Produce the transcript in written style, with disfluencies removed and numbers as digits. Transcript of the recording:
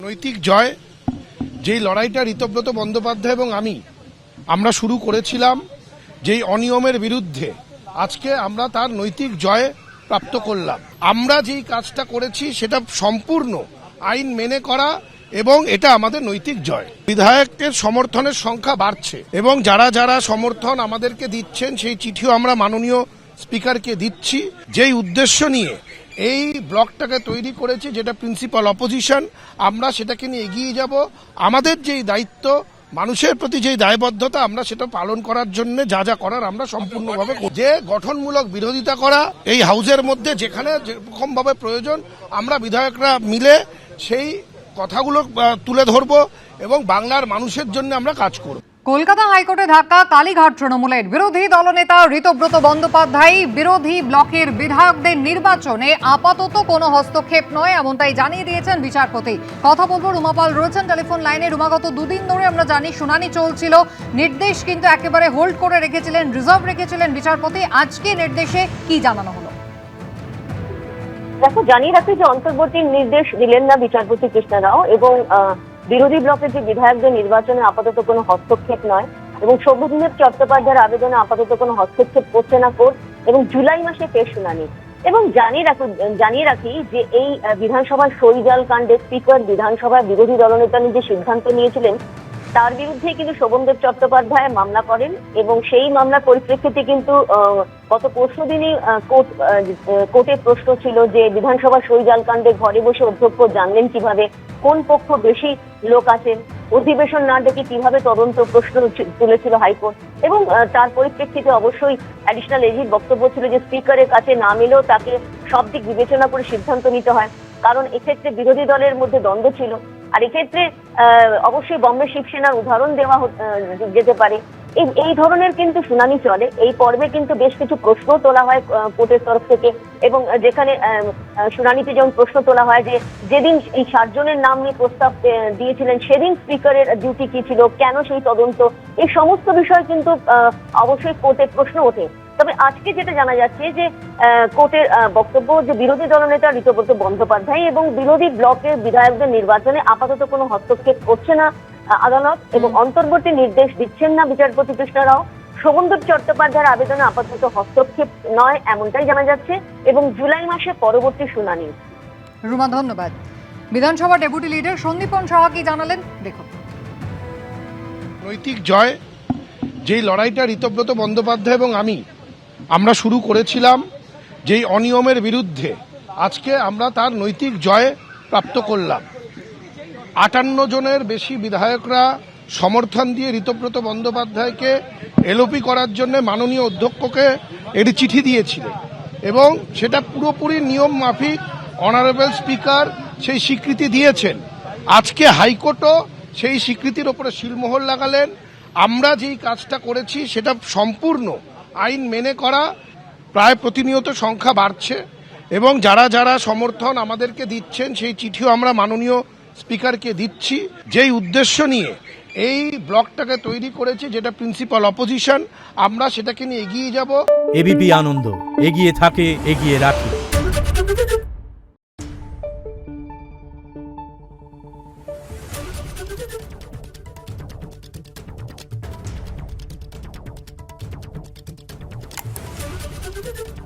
নৈতিক জয় যেই লড়াইটা ঋতব্রত বন্দ্যোপাধ্যায় এবং আমরা শুরু করেছিলাম যেই অনিয়মের বিরুদ্ধে, আজকে আমরা তার নৈতিক জয় প্রাপ্ত করলাম। আমরা যেই কাজটা করেছি সেটা সম্পূর্ণ আইন মেনে করা এবং এটা আমাদের নৈতিক জয়। বিধায়কের সমর্থনের সংখ্যা বাড়ছে এবং যারা যারা সমর্থন আমাদেরকে দিচ্ছেন সেই চিঠিও আমরা মাননীয় স্পিকারকে দিচ্ছি, যেই উদ্দেশ্য নিয়ে এই ব্লকটাকে তৈরি করেছি, যেটা প্রিন্সিপাল অপোজিশন, আমরা সেটাকে নিয়ে এগিয়ে যাব। আমাদের যেই দায়িত্ব, মানুষের প্রতি যেই দায়বদ্ধতা, আমরা সেটা পালন করার জন্য যা যা করার আমরা সম্পূর্ণভাবে, যে গঠনমূলক বিরোধিতা করা এই হাউসের মধ্যে যেখানে যেরকম ভাবে প্রয়োজন, আমরা বিধায়করা মিলে সেই কথাগুলো তুলে ধরব এবং বাংলার মানুষের জন্য আমরা কাজ করব। কলকাতা হাইকোর্টে ধাক্কা কালীঘাট তৃণমূলের। বিরোধী দলনেতা ঋতব্রত বন্দ্যোপাধ্যায় বিরোধী ব্লকের বিধায়কদের নির্বাচনে আপাতত কোনো হস্তক্ষেপ নয়, এমনটাই জানিয়ে দিয়েছেন বিচারপতি। কথা বলবো, রুমাপাল রয়েছেন টেলিফোন লাইনে। রুমাগত দুদিন ধরে আমরা জানি শুনানি চলছিল, নির্দেশ কিন্তু একেবারে হোল্ড করে রেখেছিলেন, রিজার্ভ রেখেছিলেন বিচারপতি। আজকে নির্দেশে কি জানানো হলো? দেখো, জানিয়ে রাখি যে অন্তর্বর্তী নির্দেশ দিলেন না বিচারপতি কৃষ্ণা রাও এবং বিরোধী ব্লকের যে বিধায়কদের নির্বাচনে আপাতত কোনো হস্তক্ষেপ নয় এবং সৌম্যজিৎ চট্টোপাধ্যায়ের আবেদনে আপাতত কোনো হস্তক্ষেপ করছে না কোর্ট এবং জুলাই মাসে ফের শুনানি। এবং জানিয়ে রাখি যে এই বিধানসভার সইজাল কাণ্ডে স্পিকার বিধানসভার বিরোধী দলনেতা যে সিদ্ধান্ত নিয়েছিলেন তার বিরুদ্ধে কিন্তু শোভনদেব চট্টোপাধ্যায় মামলা করেন এবং সেই মামলার পরিপ্রেক্ষিতে কিন্তু গত পরশু দিনই কোর্টে প্রশ্ন ছিল যে বিধানসভা সইজাল কাণ্ডে ঘরে বসে অধ্যক্ষ জানলেন কিভাবে, কোন পক্ষ বেশি লোক আছেন, অধিবেশন না ডেকে কিভাবে তদন্ত, প্রশ্ন তুলেছিল হাইকোর্ট। এবং তার পরিপ্রেক্ষিতে অবশ্যই অ্যাডিশনাল এজির বক্তব্য ছিল যে স্পিকারের কাছে না মিলেও তাকে সব দিক বিবেচনা করে সিদ্ধান্ত নিতে হয়, কারণ এক্ষেত্রে বিরোধী দলের মধ্যে দ্বন্দ্ব ছিল। আর এক্ষেত্রে অবশ্যই বম্বে শিবসেনার উদাহরণ দেওয়া যেতে পারে। এই ধরনের কিন্তু শুনানি চলে। এই পর্বে কিন্তু বেশ কিছু প্রশ্ন তোলা হয় কোর্টের তরফ থেকে এবং যেখানে শুনানিতে যেমন প্রশ্ন তোলা হয় যে যেদিন এই 7 জনের নাম নিয়ে প্রস্তাব দিয়েছিলেন সেদিন স্পিকারের ডিউটি কি ছিল, কেন সেই তদন্ত, এই সমস্ত বিষয় কিন্তু অবশ্যই কোর্টে প্রশ্ন ওঠে। তবে আজকে যেটা জানা যাচ্ছে যে কোর্টের বক্তব্য যে বিরোধী দলনেতা ঋতব্রত বন্দ্যোপাধ্যায় এবং বিরোধী ব্লকের বিধায়কদের নির্বাচনে আপাতত কোনো হস্তক্ষেপ করছে না আদালত এবং অন্তর্বর্তী নির্দেশ দিচ্ছেন না বিচারপতি কৃষ্ণা রাও। শোভনদেব চট্টোপাধ্যায়ের আবেদনে আপাতত হস্তক্ষেপ নয়, এমনটাই জানা যাচ্ছে এবং জুলাই মাসে পরবর্তী শুনানি। রুমা, ধন্যবাদ। বিধানসভা ডেপুটি লিডার সন্দীপন সাহা কি জানালেন দেখুন। নৈতিক জয় যেই লড়াইটা ঋতব্রত বন্দ্যোপাধ্যায় এবং আমরা শুরু করেছিলাম যেই অনিয়মের বিরুদ্ধে, আজকে আমরা তার নৈতিক জয় প্রাপ্ত করলাম। 58 জনের বেশি বিধায়করা সমর্থন দিয়ে ঋতব্রত বন্দ্যোপাধ্যায়কে এলওপি করার জন্য মাননীয় অধ্যক্ষকে এটি চিঠি দিয়েছিলেন এবং সেটা পুরোপুরি নিয়ম মাফিক অনারেবল স্পিকার সেই স্বীকৃতি দিয়েছেন। আজকে হাইকোর্টও সেই স্বীকৃতির ওপরে সিলমোহর লাগালেন। আমরা যেই কাজটা করেছি সেটা সম্পূর্ণ আইন মেনে করা। প্রায় প্রতিনিয়ত সংখ্যা বাড়ছে এবং যারা যারা সমর্থন আমাদেরকে দিচ্ছেন সেই চিঠিও আমরা মাননীয় স্পিকারকে দিচ্ছি, যেই উদ্দেশ্য নিয়ে এই ব্লকটাকে তৈরি করেছি, যেটা প্রিন্সিপাল অপোজিশন, আমরা সেটাকে নিয়ে এগিয়ে যাব। এবিপি আনন্দ, এগিয়ে থাকে, এগিয়ে রাখে। Thank you.